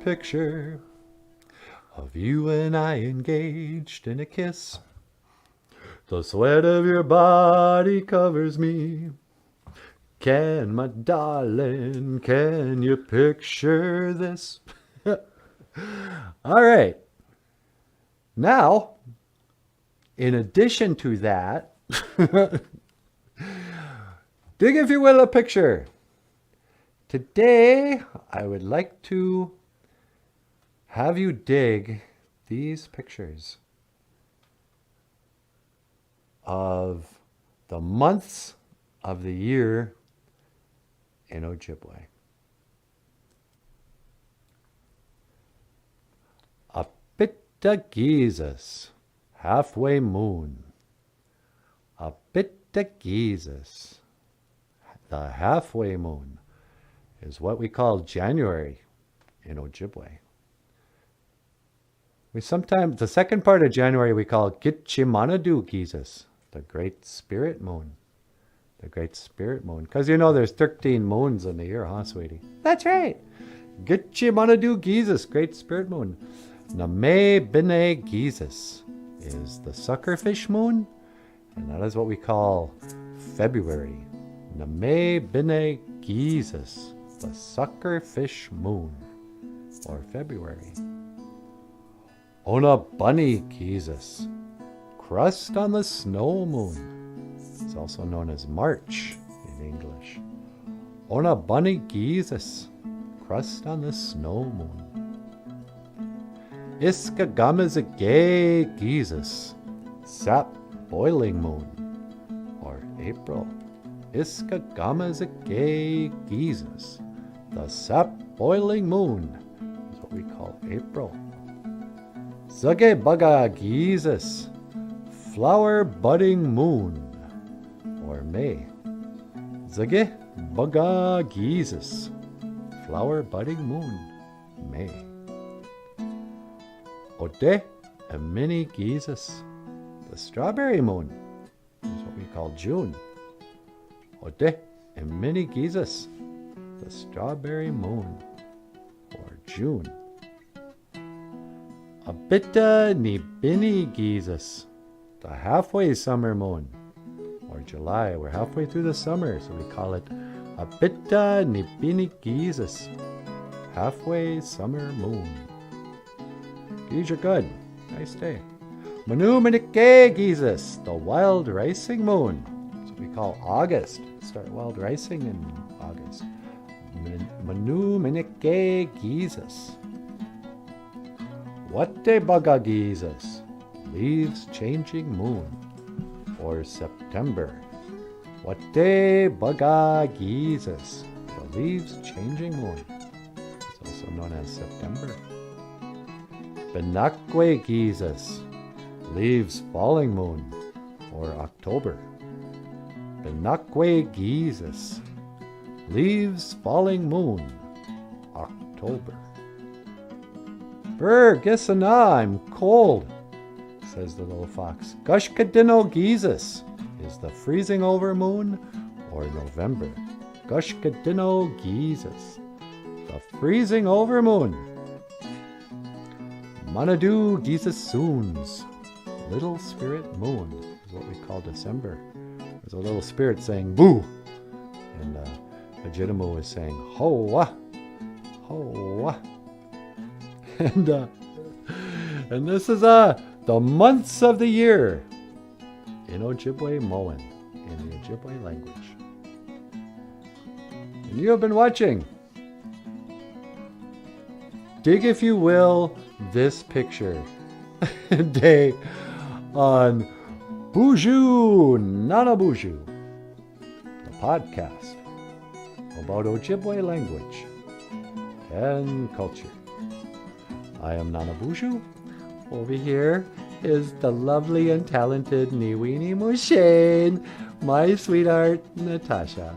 picture of you and I engaged in a kiss. The sweat of your body covers me. Can, my darling, can you picture this? All right. Now, in addition to that, dig, if you will, a picture. Today, I would like to have you dig these pictures of the months of the year in Ojibwe. ABITAA-GIIZIS, halfway moon. ABITAA-GIIZIS, the halfway moon, is what we call January in Ojibwe. We sometimes, the second part of January, we call GICHI MANIDOO-GIIZIS, the Great Spirit Moon. The Great Spirit Moon. Because you know there's 13 moons in the year, huh, sweetie? That's right. GICHI MANIDOO-GIIZIS, Great Spirit Moon. Namebini-Giizis is the suckerfish moon, and that is what we call February. Namebini-Giizis, the suckerfish moon, or February. ONAABANI-GIIZIS, crust on the snow moon. It's also known as March in English. ONAABANI-GIIZIS, crust on the snow moon. ISKIGAMIZIGE-GIIZIS, sap boiling moon, or April. ISKIGAMIZIGE-GIIZIS, the sap boiling moon, is what we call April. ZAAGIBAGAA-GIIZIS, flower budding moon, or May. ZAAGIBAGAA-GIIZIS, flower budding moon, May. ODE'IMINI-GIIZIS, the strawberry moon, is what we call June. ODE'IMINI-GIIZIS, the strawberry moon, or June. ABITAA-NIIBINI-GIIZIS, the halfway summer moon, or July. We're halfway through the summer, so we call it ABITAA-NIIBINI-GIIZIS, halfway summer moon. Geez, you're good. Nice day. MANOOMINIKE-GIIZIS, the wild ricing moon. That's what we call August. Start wild ricing in August. MANOOMINIKE-GIIZIS. WATEBAGA-GIIZIS, leaves changing moon, or September. WATEBAGA-GIIZIS, the leaves changing moon. It's also known as September. BINAAKWE-GIIZIS, leaves falling moon, or October. BINAAKWE-GIIZIS, leaves falling moon, October. Brr, Gisana, I'm cold, says the little fox. GUSHKADINO-GIIZIS is the freezing over moon, or November. GUSHKADINO-GIIZIS, the freezing over moon. MANIDOO-GIIZISOONS, little spirit moon, is what we call December. There's a little spirit saying boo, and Legitimate is saying hoa, hoa. And this is the months of the year in Ojibwe Moan, in the Ojibwe language. And you have been watching. Dig, if you will, this picture day on BOOZHOO NANABOOZHOO, the podcast about Ojibwe language and culture. I am NANABOOZHOO. Over here is the lovely and talented NIIBINI-GIIZIS, my sweetheart Natasha.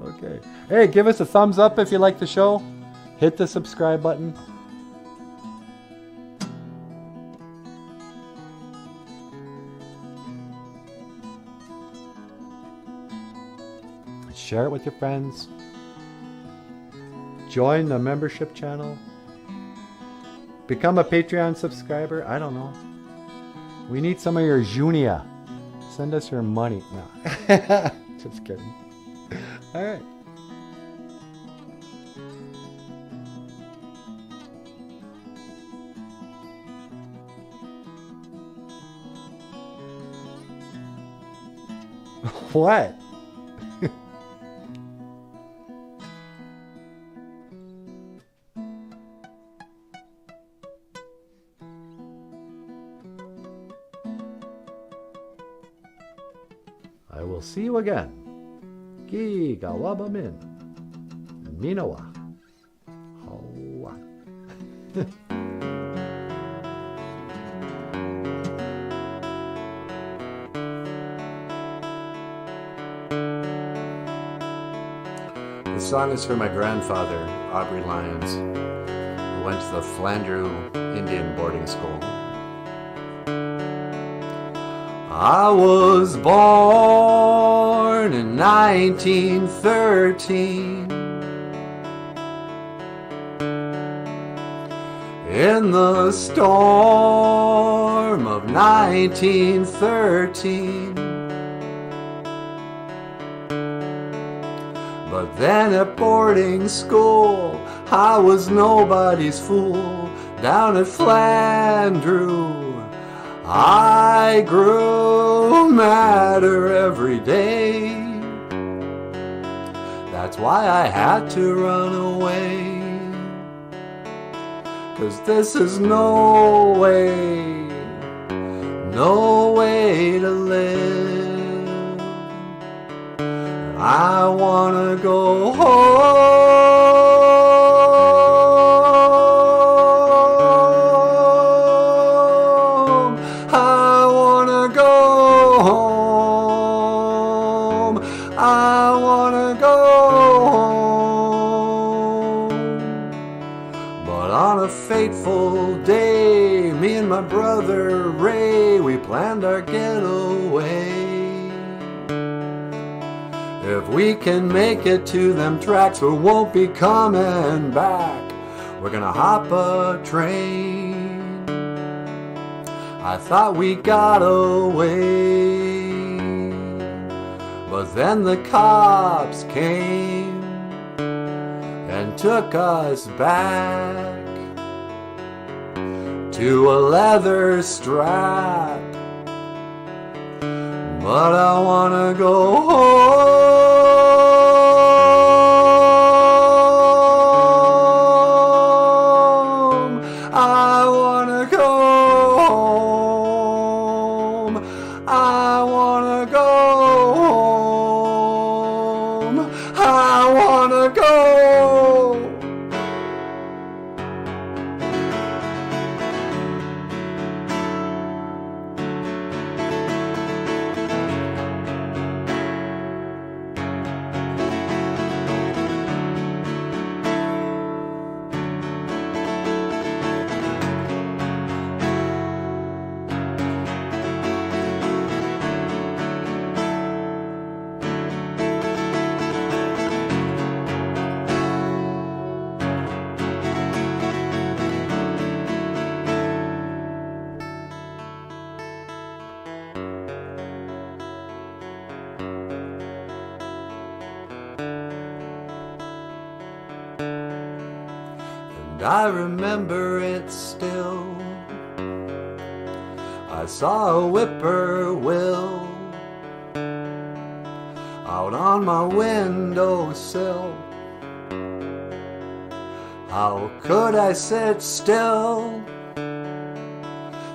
Okay. Hey, give us a thumbs up if you like the show. Hit the subscribe button. Share it with your friends. Join the membership channel. Become a Patreon subscriber. I don't know. We need some of your Junia. Send us your money. No. Just kidding. All right. What? I will see you again. Gigawabamin. Minawa. Hawa. The song is for my grandfather, Aubrey Lyons, who went to the Flandreau Indian boarding school. I was born in 1913 in the storm of 1913. But then at boarding school, I was nobody's fool. Down at Flandreau, I grew madder every day. That's why I had to run away. 'Cause this is no way to live. I wanna go home. I wanna go home. I wanna go home. But on a fateful day, me and my brother Ray, we planned our getaway. If we can make it to them tracks, we won't be coming back. We're gonna hop a train. I thought we got away, but then the cops came and took us back to a leather strap. But I wanna go home. I wanna go home. I wanna go home. I wanna go. And I remember it still. I saw a whippoorwill out on my windowsill. How could I sit still?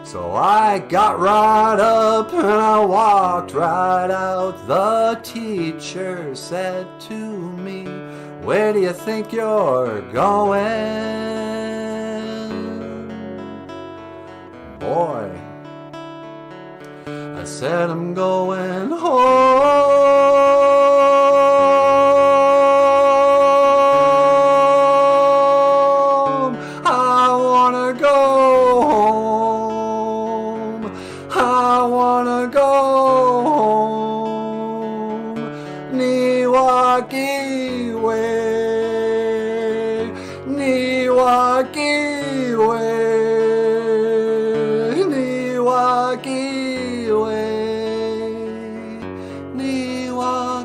So I got right up and I walked right out. The teacher said to me, "Where do you think you're going?" Boy, I said, "I'm going home." home. I wanna go home. Niwakiwe, Niwakiwe, Niwakiwe, Niwakiwe.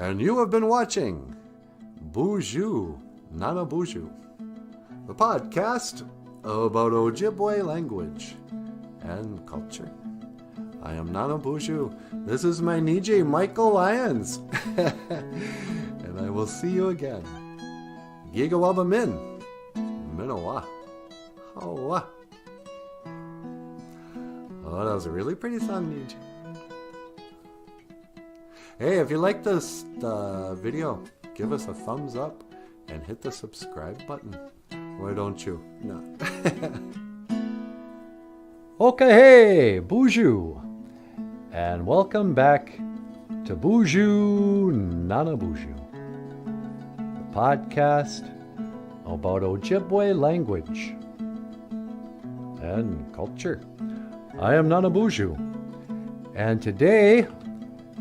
And you have been watching BOOZHOO NANABOOZHOO, the podcast about Ojibwe language and culture. I am NANABOOZHOO. This is my Niji, Michael Lyons. And I will see you again. Gigawaba Min. Minowa. Hawa. Oh, that was a really pretty song, Niji. Hey, if you like this video, give us a thumbs up and hit the subscribe button. Why don't you? No. Okay, hey, BOOZHOO. And welcome back to BOOZHOO NANABOOZHOO, the podcast about Ojibwe language and culture. I am NANABOOZHOO, and today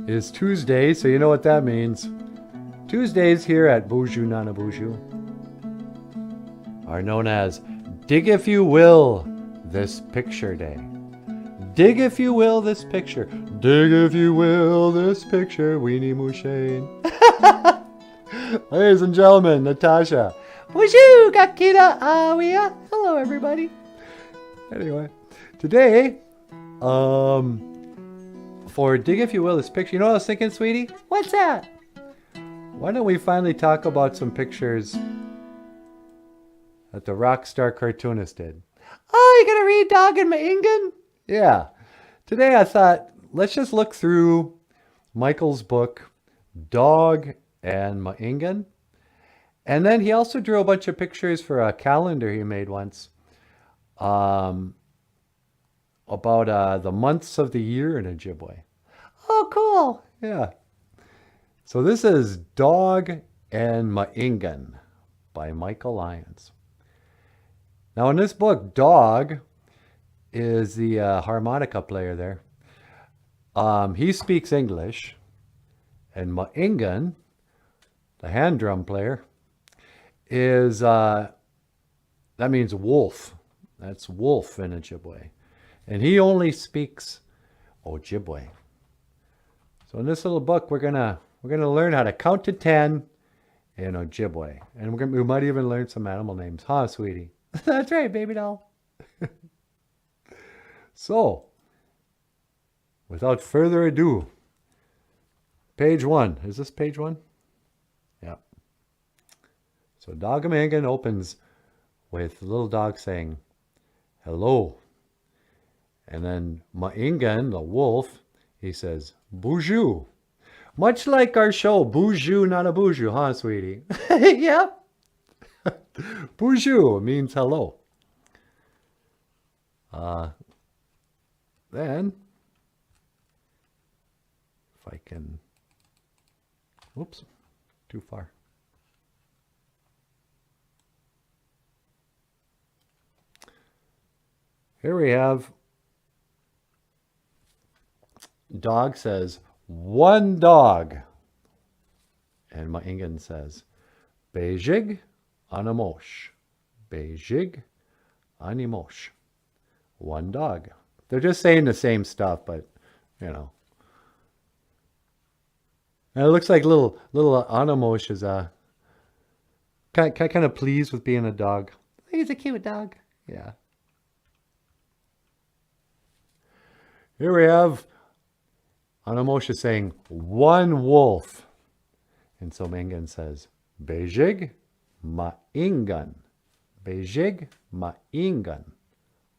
is Tuesday, so you know what that means. Tuesdays here at BOOZHOO NANABOOZHOO are known as Dig If You Will This Picture Day. Dig if you will this picture. Dig if you will this picture. Weenie Mushane. Ladies and gentlemen, Natasha. BOOZHOO Gakira Awia. Hello everybody. Anyway, today, for Dig If You Will This Picture, you know what I was thinking, sweetie? What's that? Why don't we finally talk about some pictures that the rock star cartoonist did? Oh, you gonna read Dog and Maingan? Yeah. Today I thought, let's just look through Michael's book, Dog and Maingan. And then he also drew a bunch of pictures for a calendar he made once. About the months of the year in Ojibwe. Oh, cool. Yeah. So this is Dog and Maingan by Michael Lyons. Now in this book, Dog is the harmonica player there. He speaks English. And Maingan, the hand drum player, is, that means wolf. That's wolf in Ojibwe. And he only speaks Ojibwe. So in this little book, we're gonna learn how to count to 10 in Ojibwe. And we might even learn some animal names. Huh, sweetie? That's right, baby doll. So, without further ado, page 1. Is this page 1? Yeah. So Dog and Maingan opens with the little dog saying, hello. And then Maingan, the wolf, he says, BOOZHOO. Much like our show, BOOZHOO NANABOOZHOO, huh, sweetie? Yep. BOOZHOO means hello. Then, if I can, whoops, too far. Here we have, Dog says, one dog. And Maingan says, Beijig Animosh. Beijig Animosh. One dog. They're just saying the same stuff, but, you know. And it looks like little Animosh is kind of pleased with being a dog. He's a cute dog. Yeah. Here we have Anamosha saying, one wolf. And so Mengen says, Beijig ma'ingan. Beijig ma'ingan.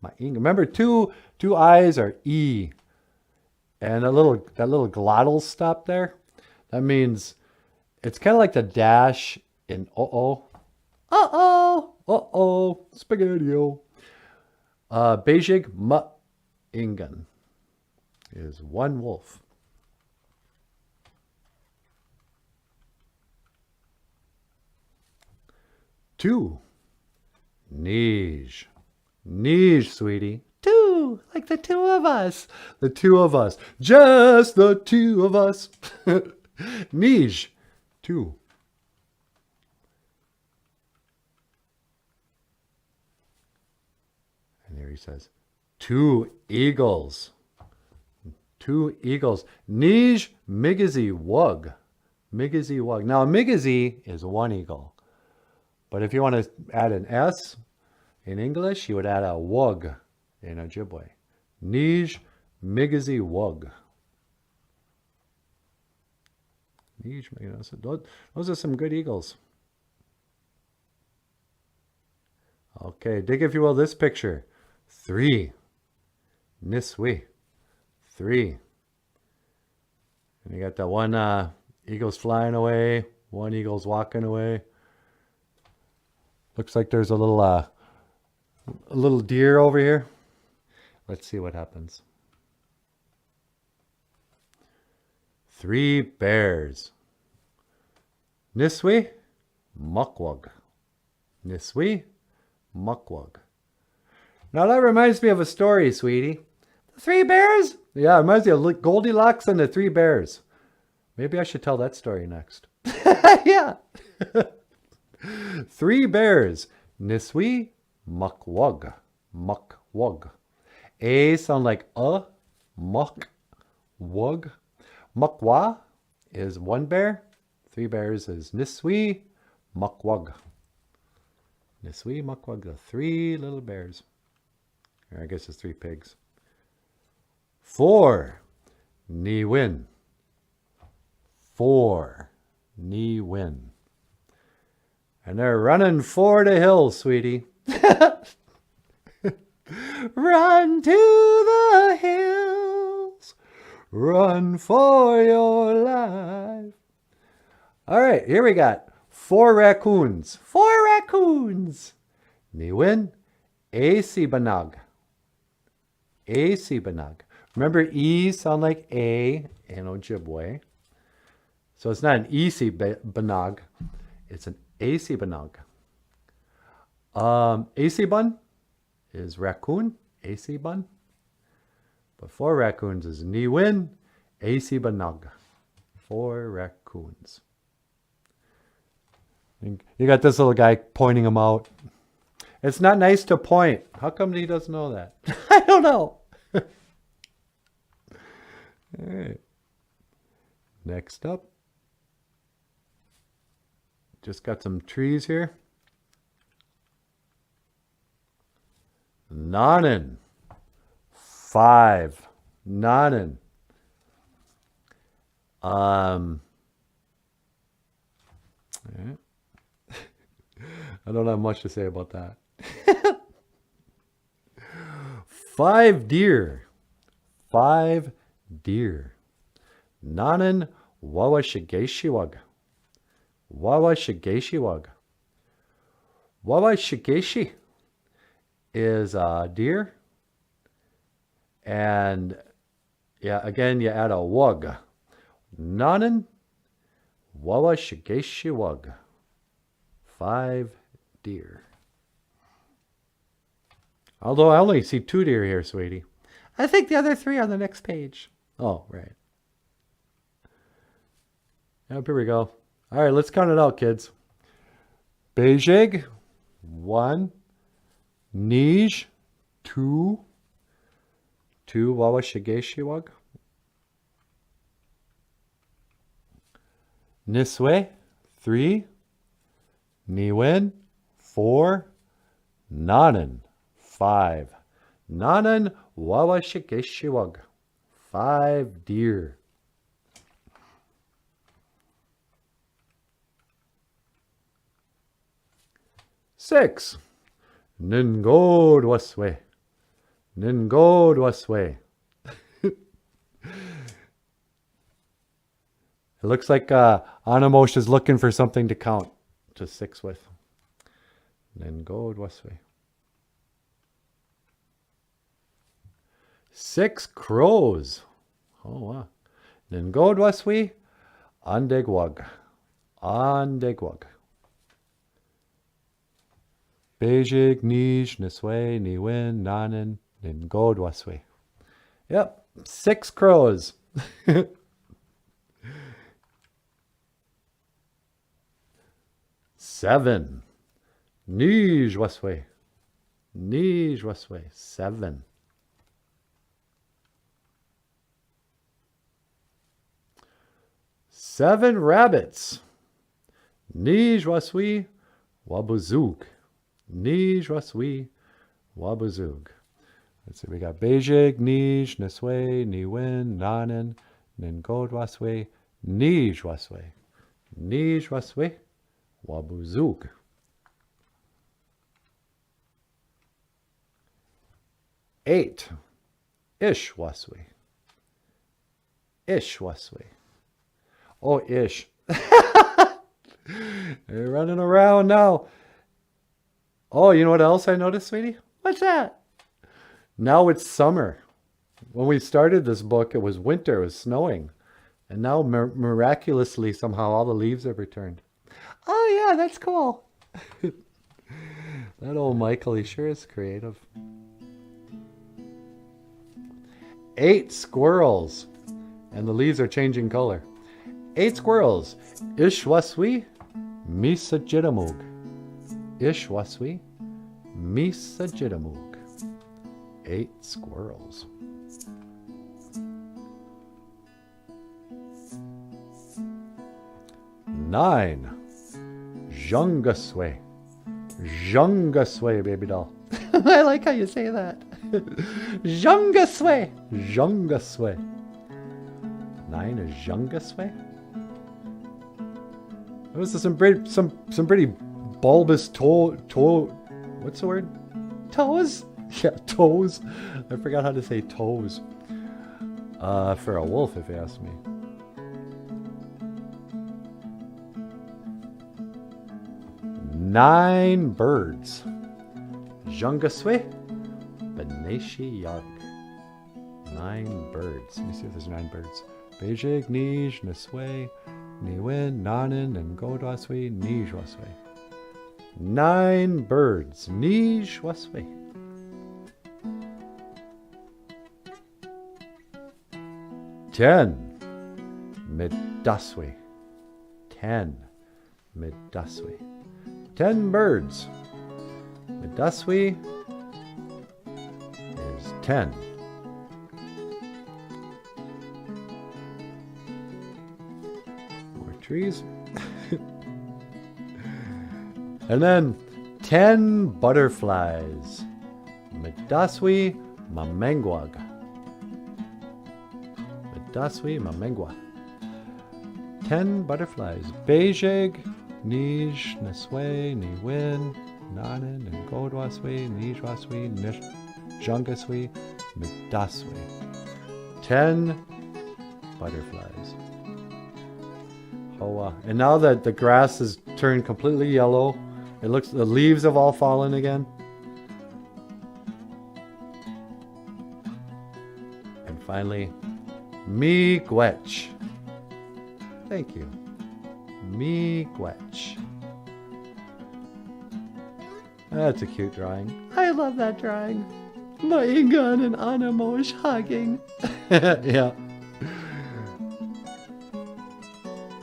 Ma'ingan. Remember, two I's are E. And that little glottal stop there, that means it's kind of like the dash in uh-oh. Uh-oh. Uh-oh. Spaghetti-o. Beijig ma'ingan is one wolf. Two. Nij. Nij, sweetie. Two. Like the two of us. The two of us. Just the two of us. Nij. Two. And there he says, two eagles. Two eagles. Nij migizi wug. Migizi wug. Now, migizi is one eagle. But if you want to add an S in English, you would add a wug in Ojibwe. Nij migizi wug. Nij, those are some good eagles. Okay, dig, if you will, this picture. Three. Niswi. Three. And you got that one eagle's flying away. One eagle's walking away. Looks like there's a little deer over here. Let's see what happens. Three bears. Niswi, mukwag. Niswi, mukwag. Now that reminds me of a story, sweetie. The three bears? Yeah, it reminds me of Goldilocks and the three bears. Maybe I should tell that story next. Yeah. Three bears. Niswi, mukwag. Mukwag. A sound like muck, wug. Mukwa is one bear. Three bears is Niswi, mukwag. Niswi, mukwag, the three little bears. Or I guess it's three pigs. Four. Ni-win. Four. Ni-win. And they're running for the hills, sweetie. Run to the hills. Run for your life. All right, here we got four raccoons. Four raccoons. Ni-win. A-si-banag. A-si-banag. Remember, E sound like A in Ojibwe. So it's not an E-si-banag. It's an A-si-banag. A-si-bun is raccoon. A-si-bun. But four raccoons is Ni-win. A-si-banag. Four raccoons. You got this little guy pointing them out. It's not nice to point. How come he doesn't know that? I don't know. All right. Next up. Just got some trees here. Nanan. Five. Nanan. I don't have much to say about that. Five deer. Five deer. Nanan wawa shigeshiwag. Wawa shigeshiwag. Wawa shigeshi is a deer. And yeah, again, you add a wug. Nanan wawa shigeshiwag. Five deer. Although I only see two deer here, sweetie. I think the other three are on the next page. Oh, right. Yep, here we go. All right, let's count it out, kids. Beijig, 1. Nij, 2. 2 wawa shigeshiwag. Niswe, 3. Ni-win, 4. Nanan, 5. Nanan wawa shigeshiwag. 5 deer. 6 Ningodwaswe. Ningodwaswe. It looks like Anamosh is looking for something to count to 6 with. Ningodwaswe. 6 crows. Oh, wow. Ningodwaswe. Andegwag. Andegwag. BINAAKWE-GIIZIS, Niwin, Nanan, Ningodwaswe. Yep, 6 crows. 7 Nijwaswe. Nijwaswe. 7. 7 rabbits. Nijwaswe Wabuzoog. Nijwaswe Wabuzoog. Let's see, we got Bejig, Nij, Niswe, Niwin, Nanan, Ningodwaswe, Nijwaswe. Nijwaswe Wabuzoog. 8 Ishwaswe. Ishwaswe. Oh, Ish. They're running around now. Oh, you know what else I noticed, sweetie? What's that? Now it's summer. When we started this book, it was winter. It was snowing. And now, miraculously, somehow, all the leaves have returned. Oh, yeah, that's cool. That old Michael, he sure is creative. 8 squirrels. And the leaves are changing color. 8 squirrels. Ishwaswe Misajidamoog. Ishwaswe Misajidamoog. 8 squirrels. 9 Jungaswe. Jungaswe, baby doll. I like how you say that. Jungaswe. Jungaswe. 9 is Jungaswe. This is some pretty bulbous what's the word? Toes? Yeah, toes. I forgot how to say toes. For a wolf, if you ask me. 9 birds. Jungaswe Beneshi Yag. 9 birds. Let me see if there's 9 birds. Bejig, Nij, Niswe, Niwin, Nanan, and Godwaswe, Nijwaswe. 9 birds. Nijwaswe. 10 Midaswe. 10 Midaswe. 10 birds. Midaswe is 10. More trees. And then 10 butterflies. Midaswe Mamengwag. Midaswe Mamengwa. 10 butterflies. Bejig, Nij, Niswe, Niwin, Nanan, and Godwaswe, Nijwaswe, Jungaswe, Midaswe. 10 butterflies. Oh, and now that the grass has turned completely yellow, it looks, the leaves have all fallen again. And finally, Miigwech. Thank you. Miigwech. That's a cute drawing. I love that drawing. Maingan and Anamosh hugging. Yeah.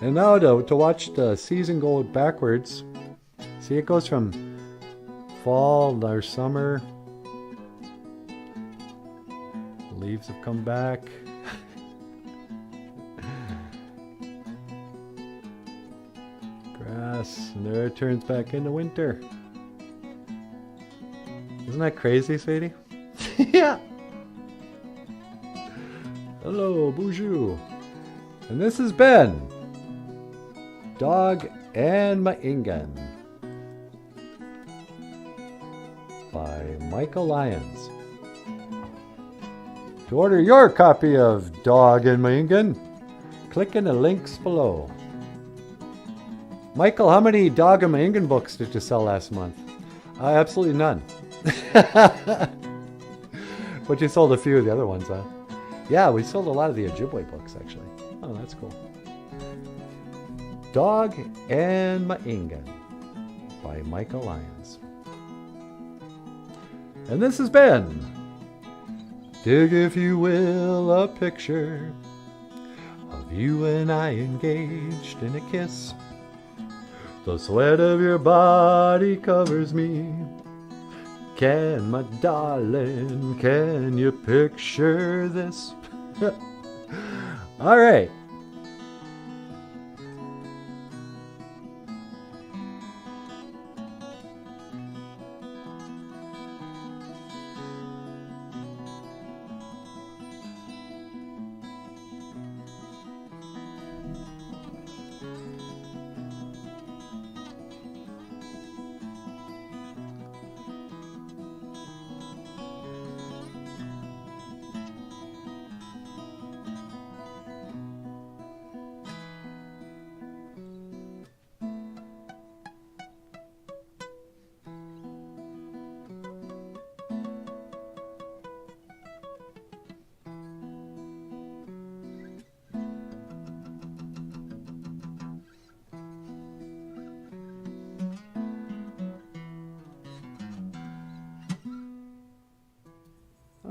And now to watch the season go backwards. See, it goes from fall or summer. The leaves have come back. Grass, and there it turns back into winter. Isn't that crazy, sweetie? Yeah. Hello, BOOZHOO. And this has been Dog and My Ingen by Michael Lyons. To order your copy of Dog and My Ingen, click in the links below. Michael, how many Dog and My Ingen books did you sell last month? Absolutely none. But you sold a few of the other ones, huh? Yeah, we sold a lot of the Ojibwe books, actually. Oh, that's cool. Dog and My Ingen by Michael Lyons. And this has been Dig, if you will, a picture of you and I engaged in a kiss. The sweat of your body covers me. Can, my darling, can you picture this? All right.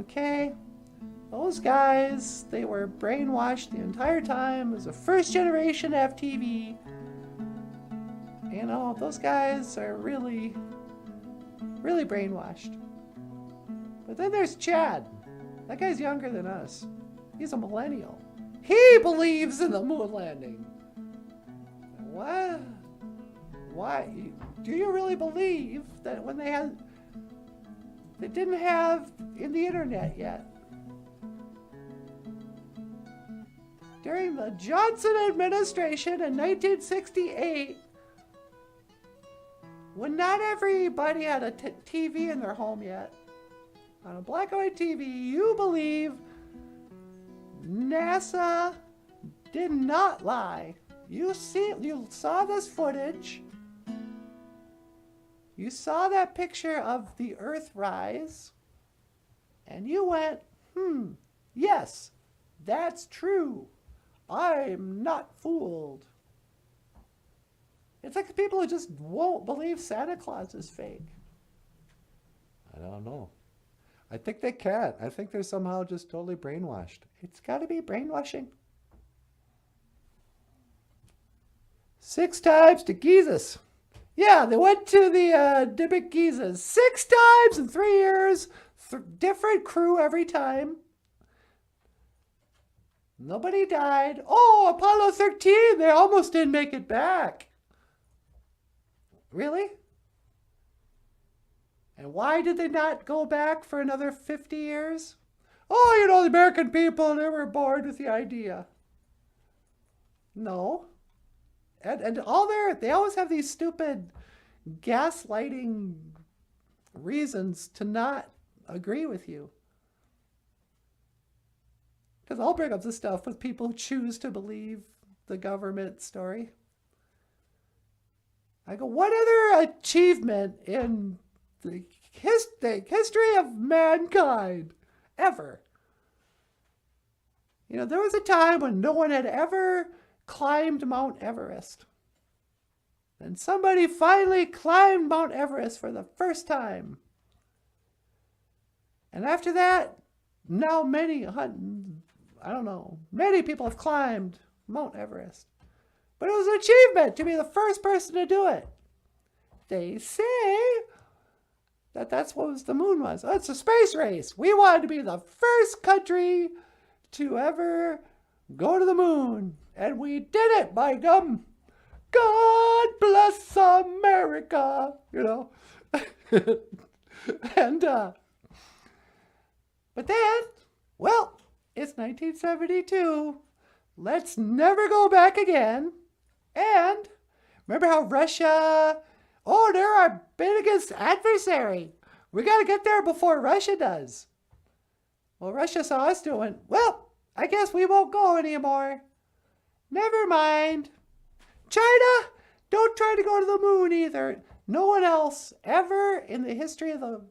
Okay, those guys, they were brainwashed the entire time. It was the first generation to have TV. You know, those guys are really, really brainwashed. But then there's Chad. That guy's younger than us. He's a millennial. He believes in the moon landing. What? Why? Do you really believe that when they didn't have in the internet yet? During the Johnson administration in 1968, when not everybody had a TV in their home yet, on a black and white TV, you believe NASA did not lie. You saw this footage. You saw that picture of the Earth rise, and you went, yes, that's true. I'm not fooled. It's like the people who just won't believe Santa Claus is fake. I don't know. I think they can't. I think they're somehow just totally brainwashed. It's got to be brainwashing. 6 times to Giizis. Yeah, they went to the NIIBINI-GIIZIS 6 times in 3 years. Different crew every time. Nobody died. Oh, Apollo 13, they almost didn't make it back. Really? And why did they not go back for another 50 years? Oh, you know, the American people, they were bored with the idea. No. And they always have these stupid gaslighting reasons to not agree with you. Because I'll bring up this stuff with people who choose to believe the government story. I go, what other achievement in the history of mankind ever? You know, there was a time when no one had ever climbed Mount Everest. And somebody finally climbed Mount Everest for the first time. And after that, now many people have climbed Mount Everest. But it was an achievement to be the first person to do it. They say that that's what the moon was. Oh, it's a space race. We wanted to be the first country to ever go to the moon. And we did it, by gum. God bless America. You know. And, but then, well, It's 1972. Let's never go back again. And remember how Russia, oh, they're our biggest adversary. We got to get there before Russia does. Well, Russia saw us doing, well, I guess we won't go anymore. Never mind. China, don't try to go to the moon either. No one else ever in the history of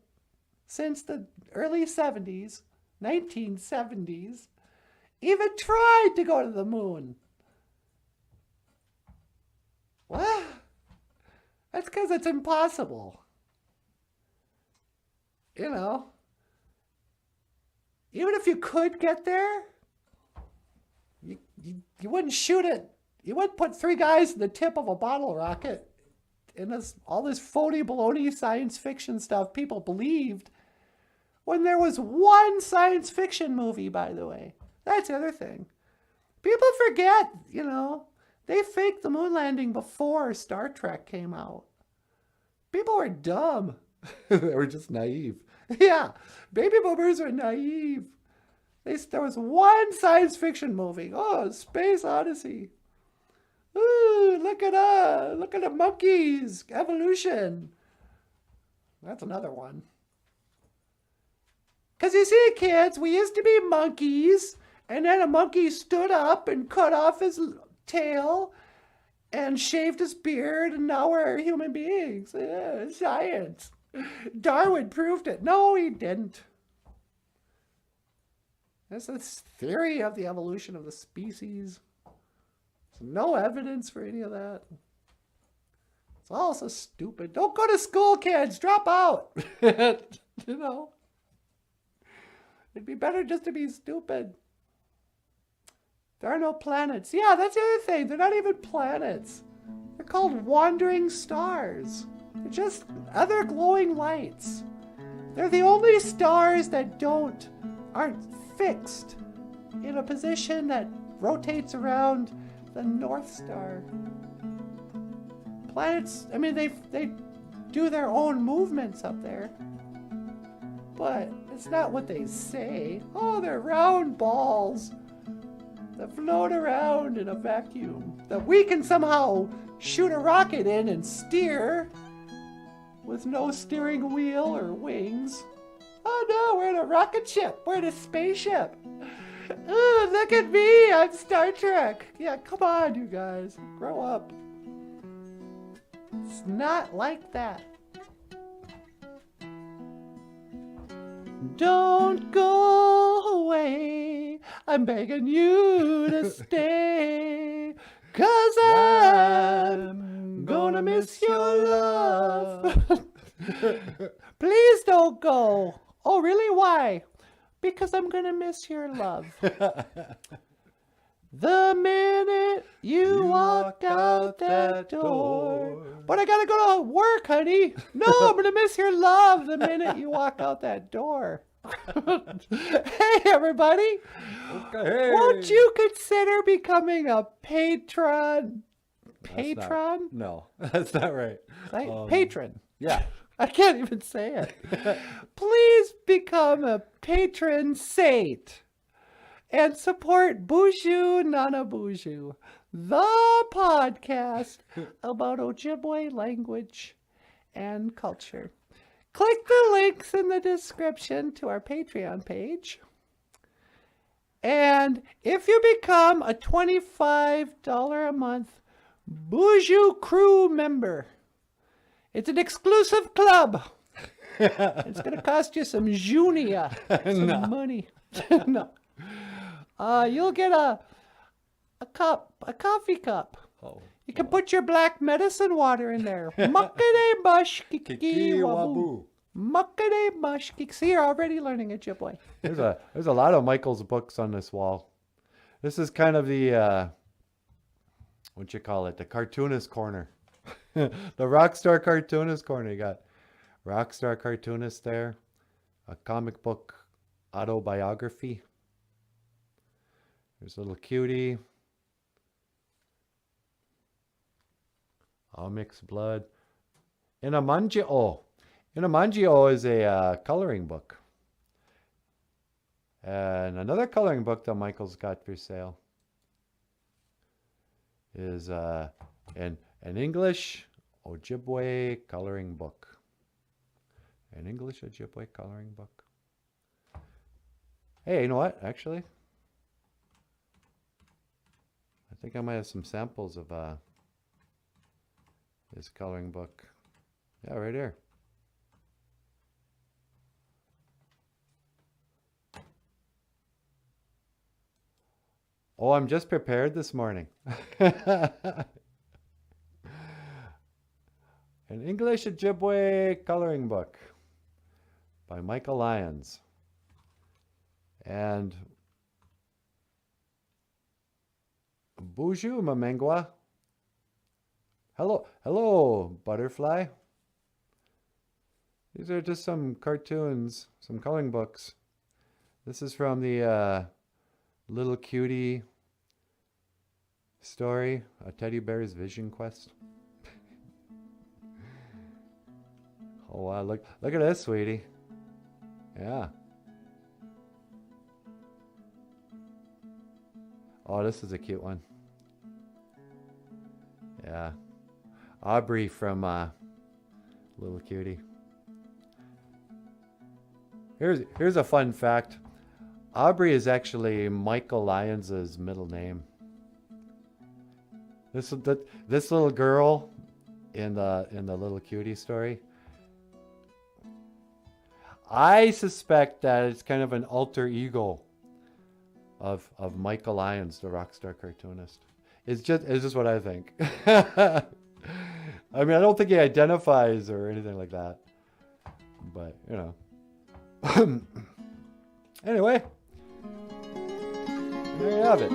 since the early 70s, 1970s, even tried to go to the moon. What? That's because it's impossible. You know, even if you could get there, you wouldn't shoot it. You wouldn't put 3 guys in the tip of a bottle rocket. And all this phony baloney science fiction stuff people believed when there was one science fiction movie, by the way. That's the other thing. People forget, you know, they faked the moon landing before Star Trek came out. People were dumb. They were just naive. Yeah, baby boomers are naive. There was one science fiction movie. Oh, Space Odyssey. Ooh, look at the monkeys. Evolution. That's another one. Because you see, kids, we used to be monkeys, and then a monkey stood up and cut off his tail and shaved his beard, and now we're human beings. Yeah, science. Darwin proved it. No, he didn't. That's this theory of the evolution of the species. There's no evidence for any of that. It's all so stupid. Don't go to school, kids. Drop out. You know. It'd be better just to be stupid. There are no planets. Yeah, that's the other thing. They're not even planets. They're called wandering stars. They're just other glowing lights. They're the only stars that aren't fixed in a position that rotates around the North Star. Planets, I mean, they do their own movements up there. But it's not what they say. Oh, they're round balls that float around in a vacuum that we can somehow shoot a rocket in and steer with no steering wheel or wings. Oh no, we're in a rocket ship. We're in a spaceship. Oh, look at me. I'm Star Trek. Yeah, come on, you guys. Grow up. It's not like that. Don't go away. I'm begging you to stay. 'Cause I'm gonna miss your love. Please don't go. Oh, really? Why? Because I'm gonna miss your love. The minute you walk out that door. But I gotta go to work, honey. No, I'm gonna miss your love the minute you walk out that door. Hey, everybody. Okay. Won't you consider becoming a patron? Patron? No, that's not right. Patron. Yeah. I can't even say it. Please become a patron saint and support BOOZHOO NANABOOZHOO, the podcast about Ojibwe language and culture. Click the links in the description to our Patreon page. And if you become a $25 a month BOOZHOO crew member, it's an exclusive club. It's going to cost you some junia, some money. No. You'll get a coffee cup. Oh. You can put your black medicine water in there. Muckety mush kiki wabu. Muckety mush kiki. See, you're already learning Ojibwe. There's a lot of Michael's books on this wall. This is kind of the what you call it, the cartoonist corner. The Rockstar Cartoonist corner. You got Rockstar Cartoonist there, a comic book autobiography. There's a little cutie. All mixed blood. Inamangio. Inamangio is a coloring book. And another coloring book that Michael's got for sale is an English Ojibwe coloring book. An English Ojibwe coloring book. Hey, you know what? Actually, I think I might have some samples of his coloring book. Yeah, right here. Oh, I'm just prepared this morning. An English Ojibwe coloring book by Michael Lyons. And BOOZHOO Mamengwa. Hello, butterfly. These are just some cartoons, some coloring books. This is from the Little Cutie story, A Teddy Bear's Vision Quest. Oh wow, look at this, sweetie. Yeah. Oh, this is a cute one. Yeah. Aubrey from Little Cutie. Here's a fun fact. Aubrey is actually Michael Lyons' middle name. This little girl in the Little Cutie story, I suspect that it's kind of an alter ego of Michael Lyons, the rock star cartoonist. It's just what I think. I mean, I don't think he identifies or anything like that, but you know. Anyway, there you have it.